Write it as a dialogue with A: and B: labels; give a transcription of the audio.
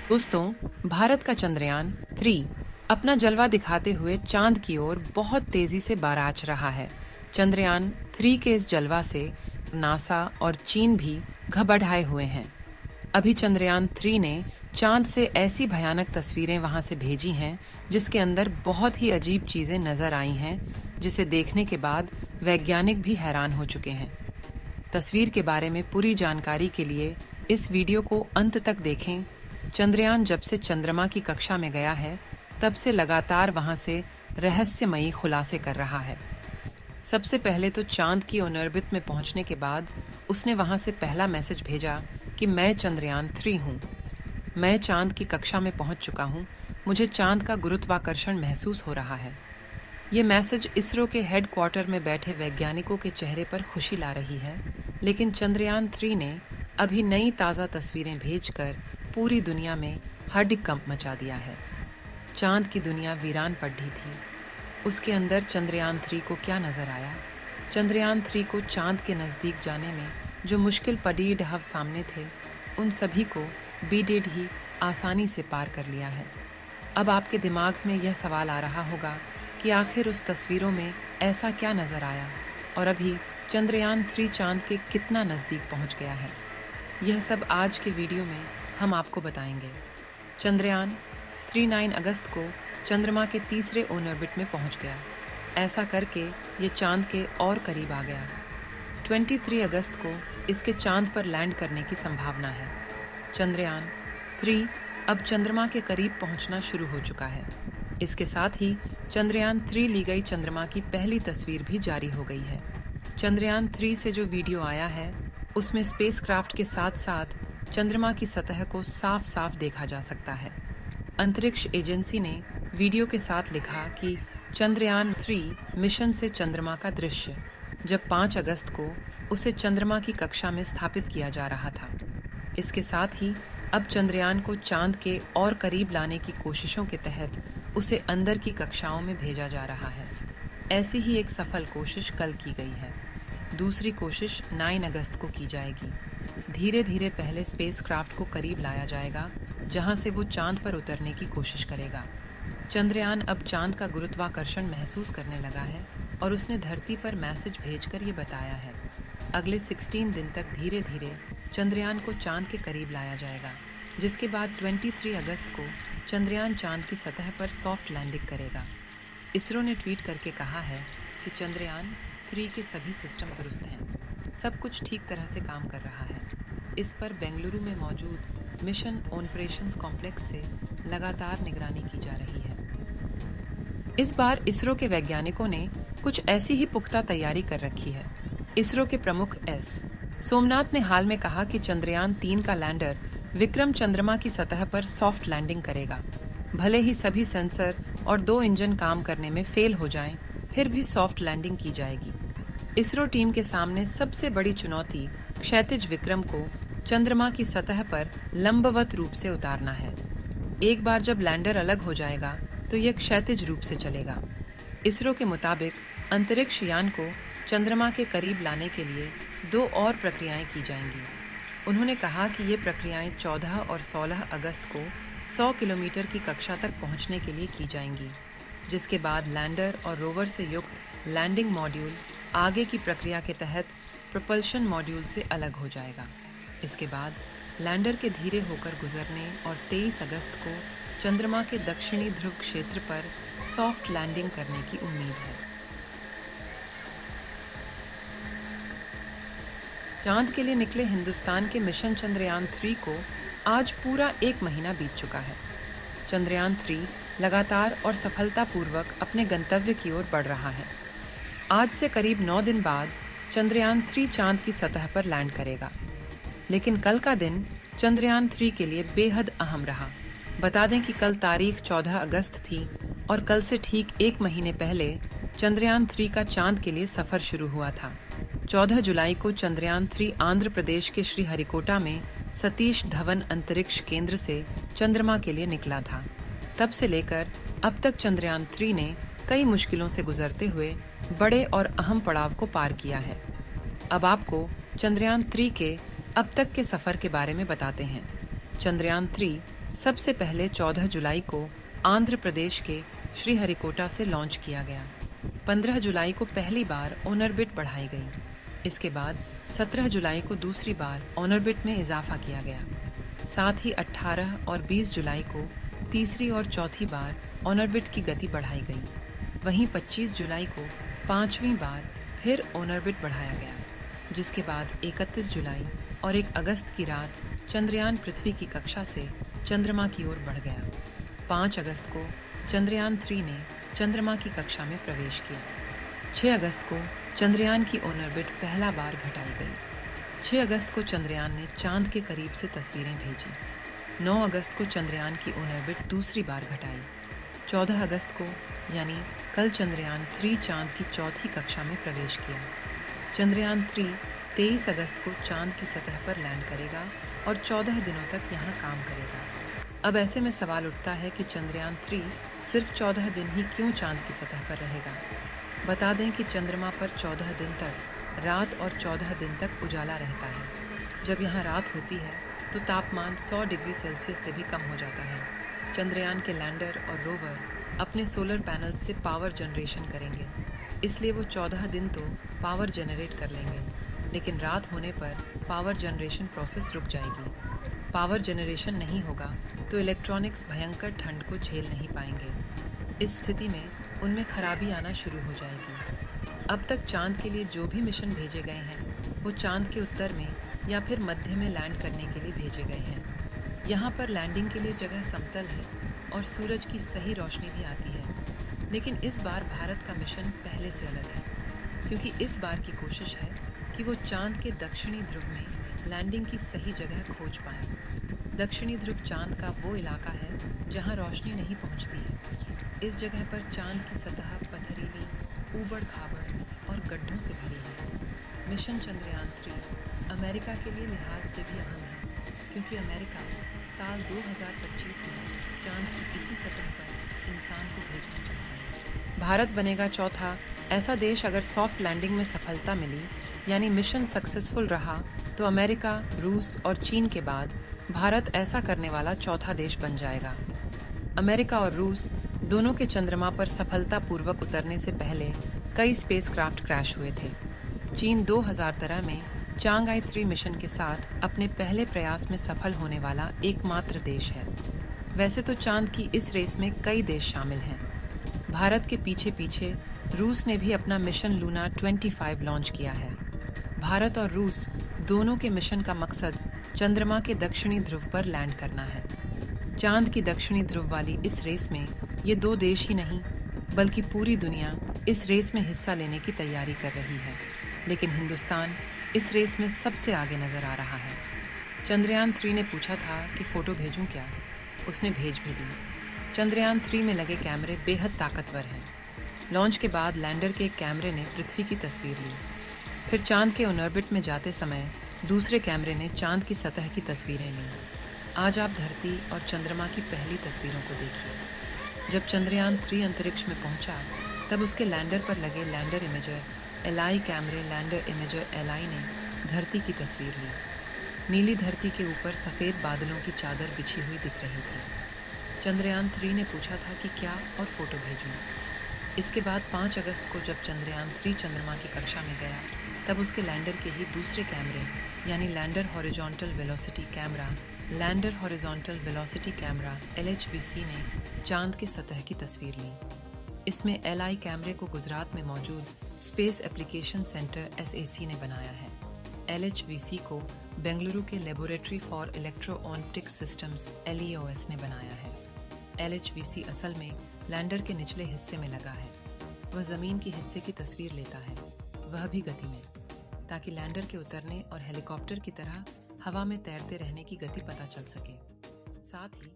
A: दोस्तों, भारत का चंद्रयान 3 अपना जलवा दिखाते हुए चांद की ओर बहुत तेजी से बाराच रहा है। चंद्रयान 3 के इस जलवा से नासा और चीन भी घबराए हुए हैं। अभी चंद्रयान 3 ने चांद से ऐसी भयानक तस्वीरें वहां से भेजी हैं जिसके अंदर बहुत ही अजीब चीजें नजर आई हैं, जिसे देखने के बाद वैज्ञानिक भी हैरान हो चुके हैं। तस्वीर के बारे में पूरी जानकारी के लिए इस वीडियो को अंत तक देखें। चंद्रयान जब से चंद्रमा की कक्षा में गया है, तब से लगातार वहां से रहस्यमयी खुलासे कर रहा है। सबसे पहले तो चांद की ऑर्बिट में पहुंचने के बाद उसने वहां से पहला मैसेज भेजा कि मैं चंद्रयान 3 हूं। मैं चांद की कक्षा में पहुंच चुका हूं। मुझे चांद का गुरुत्वाकर्षण महसूस हो रहा है। ये मैसेज इसरो के हेडक्वार्टर में बैठे वैज्ञानिकों के चेहरे पर खुशी ला रही है, लेकिन चंद्रयान 3 ने अभी नई ताज़ा तस्वीरें भेजकर पूरी दुनिया में हड़कंप मचा दिया है। चांद की दुनिया वीरान पड़ी थी। उसके अंदर चंद्रयान 3 को क्या नजर आया? चंद्रयान 3 को चांद के नज़दीक जाने में जो मुश्किल पड़ाव सामने थे, उन सभी को बीडेड ही आसानी से पार कर लिया है। अब आपके दिमाग में यह सवाल आ रहा होगा कि आखिर उस तस्वीरों में ऐसा क्या नजर आया और अभी चंद्रयान 3 चांद के कितना नज़दीक पहुंच गया है। यह सब आज के वीडियो में हम आपको बताएंगे। चंद्रयान 3 9 अगस्त को चंद्रमा के तीसरे ऑर्बिट में पहुंच गया। ऐसा करके ये चांद के और करीब आ गया। 23 अगस्त को इसके चांद पर लैंड करने की संभावना है। चंद्रयान 3 अब चंद्रमा के करीब पहुंचना शुरू हो चुका है। इसके साथ ही चंद्रयान 3 ली गई चंद्रमा की पहली तस्वीर भी जारी हो गई है। चंद्रयान 3 से जो वीडियो आया है, उसमें स्पेसक्राफ्ट के साथ साथ चंद्रमा की सतह को साफ साफ देखा जा सकता है। अंतरिक्ष एजेंसी ने वीडियो के साथ लिखा कि चंद्रयान 3 मिशन से चंद्रमा का दृश्य, जब 5 अगस्त को उसे चंद्रमा की कक्षा में स्थापित किया जा रहा था। इसके साथ ही अब चंद्रयान को चांद के और करीब लाने की कोशिशों के तहत उसे अंदर की कक्षाओं में भेजा जा रहा है। ऐसी ही एक सफल कोशिश कल की गई है। दूसरी कोशिश 9 अगस्त को की जाएगी। धीरे धीरे पहले स्पेसक्राफ्ट को करीब लाया जाएगा, जहां से वो चांद पर उतरने की कोशिश करेगा। चंद्रयान अब चांद का गुरुत्वाकर्षण महसूस करने लगा है और उसने धरती पर मैसेज भेजकर ये बताया है। अगले 16 दिन तक धीरे धीरे चंद्रयान को चांद के करीब लाया जाएगा, जिसके बाद 23 अगस्त को चंद्रयान चांद की सतह पर सॉफ्ट लैंडिंग करेगा। इसरो ने ट्वीट करके कहा है कि चंद्रयान 3 के सभी सिस्टम दुरुस्त हैं। सब कुछ ठीक तरह से काम कर रहा है। इस पर बेंगलुरु में मौजूद मिशन ऑपरेशंस कॉम्प्लेक्स से लगातार निगरानी की जा रही है। इस बार इसरो के वैज्ञानिकों ने कुछ ऐसी ही पुख्ता तैयारी कर रखी है। इसरो के प्रमुख एस सोमनाथ ने हाल में कहा कि चंद्रयान 3 का लैंडर विक्रम चंद्रमा की सतह पर सॉफ्ट लैंडिंग करेगा। भले ही सभी सेंसर और 2 इंजन काम करने में फेल हो जाएं, फिर भी सॉफ्ट लैंडिंग की जाएगी। इसरो टीम के सामने सबसे बड़ी चुनौती क्षैतिज विक्रम को चंद्रमा की सतह पर लंबवत रूप से उतारना है। एक बार जब लैंडर अलग हो जाएगा तो यह क्षैतिज रूप से चलेगा। इसरो के मुताबिक अंतरिक्ष यान को चंद्रमा के करीब लाने के लिए 2 और प्रक्रियाएं की जाएंगी। उन्होंने कहा कि ये प्रक्रियाएं 14 और 16 अगस्त को 100 किलोमीटर की कक्षा तक पहुंचने के लिए की जाएंगी, जिसके बाद लैंडर और रोवर से युक्त लैंडिंग मॉड्यूल आगे की प्रक्रिया के तहत प्रोपल्शन मॉड्यूल से अलग हो जाएगा। इसके बाद लैंडर के धीरे होकर गुजरने और 23 अगस्त को चंद्रमा के दक्षिणी ध्रुव क्षेत्र पर सॉफ्ट लैंडिंग करने की उम्मीद है। चांद के लिए निकले हिंदुस्तान के मिशन चंद्रयान 3 को आज पूरा 1 महीना बीत चुका है। चंद्रयान 3 लगातार और सफलतापूर्वक अपने गंतव्य की ओर बढ़ रहा है। आज से करीब 9 दिन बाद चंद्रयान 3 चांद की सतह पर लैंड करेगा। लेकिन कल का दिन चंद्रयान 3 के लिए बेहद अहम रहा। बता दें कि कल तारीख 14 अगस्त थी और कल से ठीक 1 महीने पहले चंद्रयान 3 का चांद के लिए सफर शुरू हुआ था। 14 जुलाई को चंद्रयान 3 आंध्र प्रदेश के श्रीहरिकोटा में सतीश धवन अंतरिक्ष केंद्र से चंद्रमा के लिए निकला था। तब से लेकर अब तक चंद्रयान 3 ने कई मुश्किलों से गुजरते हुए बड़े और अहम पड़ाव को पार किया है। अब आपको चंद्रयान 3 के अब तक के सफर के बारे में बताते हैं। चंद्रयान 3 सबसे पहले 14 जुलाई को आंध्र प्रदेश के श्रीहरिकोटा से लॉन्च किया गया। 15 जुलाई को पहली बार ऑनरबिट बढ़ाई गई। इसके बाद 17 जुलाई को दूसरी बार ऑनरबिट में इजाफा किया गया। साथ ही 18 और 20 जुलाई को तीसरी और चौथी बार ऑनरबिट की गति बढ़ाई गई। वहीं 25 जुलाई को पांचवीं बार फिर ऑनरबिट बढ़ाया गया, जिसके बाद 31 जुलाई और 1 अगस्त की रात चंद्रयान पृथ्वी की कक्षा से चंद्रमा की ओर बढ़ गया। 5 अगस्त को चंद्रयान 3 ने चंद्रमा की कक्षा में प्रवेश किया। 6 अगस्त को चंद्रयान की ऑनरबिट पहला बार घटाई गई। 6 अगस्त को चंद्रयान ने चांद के करीब से तस्वीरें भेजी। 9 अगस्त को चंद्रयान की ऑनरबिट दूसरी बार घटाई। 14 अगस्त को यानी कल चंद्रयान 3 चांद की चौथी कक्षा में प्रवेश किया। चंद्रयान 3 23 अगस्त को चांद की सतह पर लैंड करेगा और 14 दिनों तक यहाँ काम करेगा। अब ऐसे में सवाल उठता है कि चंद्रयान 3 सिर्फ 14 दिन ही क्यों चांद की सतह पर रहेगा। बता दें कि चंद्रमा पर 14 दिन तक रात और 14 दिन तक उजाला रहता है। जब यहाँ रात होती है तो तापमान 100 डिग्री सेल्सियस से भी कम हो जाता है। चंद्रयान के लैंडर और रोवर अपने सोलर पैनल से पावर जनरेशन करेंगे, इसलिए वो 14 दिन तो पावर जनरेट कर लेंगे, लेकिन रात होने पर पावर जनरेशन प्रोसेस रुक जाएगी। पावर जनरेशन नहीं होगा तो इलेक्ट्रॉनिक्स भयंकर ठंड को झेल नहीं पाएंगे। इस स्थिति में उनमें खराबी आना शुरू हो जाएगी। अब तक चांद के लिए जो भी मिशन भेजे गए हैं वो चांद के उत्तर में या फिर मध्य में लैंड करने के लिए भेजे गए हैं। यहाँ पर लैंडिंग के लिए जगह समतल है और सूरज की सही रोशनी भी आती है। लेकिन इस बार भारत का मिशन पहले से अलग है, क्योंकि इस बार की कोशिश है कि वो चांद के दक्षिणी ध्रुव में लैंडिंग की सही जगह खोज पाएं। दक्षिणी ध्रुव चांद का वो इलाका है जहाँ रोशनी नहीं पहुँचती है। इस जगह पर चांद की सतह पथरीली, ऊबड़ खाबड़ और गड्ढों से भरी है। मिशन चंद्रयान 3 अमेरिका के लिए लिहाज से भी अहम है, क्योंकि अमेरिका साल 2025 में चांद की इसी सतह पर इंसान को भेजना चाहता है। भारत बनेगा चौथा ऐसा देश अगर सॉफ्ट लैंडिंग में सफलता मिली, यानी मिशन सक्सेसफुल रहा, तो अमेरिका, रूस और चीन के बाद भारत ऐसा करने वाला चौथा देश बन जाएगा। अमेरिका और रूस दोनों के चंद्रमा पर सफलतापूर्वक उतरने से पहले कई स्पेसक्राफ्ट क्रैश हुए थे। चीन 2013 में चांगआई 3 मिशन के साथ अपने पहले प्रयास में सफल होने वाला एकमात्र देश है। वैसे तो चांद की इस रेस में कई देश शामिल हैं। भारत के पीछे पीछे रूस ने भी अपना मिशन लूना 25 लॉन्च किया है। भारत और रूस दोनों के मिशन का मकसद चंद्रमा के दक्षिणी ध्रुव पर लैंड करना है। चांद की दक्षिणी ध्रुव वाली इस रेस में ये 2 देश ही नहीं, बल्कि पूरी दुनिया इस रेस में हिस्सा लेने की तैयारी कर रही है। लेकिन हिंदुस्तान इस रेस में सबसे आगे नजर आ रहा है। चंद्रयान 3 ने पूछा था कि फोटो भेजूं क्या? उसने भेज भी दी। चंद्रयान 3 में लगे कैमरे बेहद ताकतवर हैं। लॉन्च के बाद लैंडर के एक कैमरे ने पृथ्वी की तस्वीर ली। फिर चांद के ऑर्बिट में जाते समय दूसरे कैमरे ने चांद की सतह की तस्वीरें लीं। आज आप धरती और चंद्रमा की पहली तस्वीरों को देखिए। जब चंद्रयान 3 अंतरिक्ष में पहुंचा, तब उसके लैंडर पर लगे लैंडर इमेजर एलआई कैमरे लैंडर इमेजर एलआई ने धरती की तस्वीर ली। नीली धरती के ऊपर सफ़ेद बादलों की चादर बिछी हुई दिख रही थी। चंद्रयान 3 ने पूछा था कि क्या और फोटो भेजूं। इसके बाद 5 अगस्त को जब चंद्रयान 3 चंद्रमा की कक्षा में गया, तब उसके लैंडर के ही दूसरे कैमरे यानी lander horizontal velocity camera lander horizontal velocity camera LHVC ने चांद के सतह की तस्वीर ली। इसमें एलआई कैमरे को गुजरात में मौजूद स्पेस एप्लीकेशन सेंटर SAC ने बनाया है। LHVC को बेंगलुरु के laboratory for electro optic systems LEOS ने बनाया है। LHVC असल में लैंडर के निचले हिस्से में लगा है। वह ज़मीन के हिस्से की तस्वीर लेता है, वह भी गति में, ताकि लैंडर के उतरने और हेलीकॉप्टर की तरह हवा में तैरते रहने की गति पता चल सके। साथ ही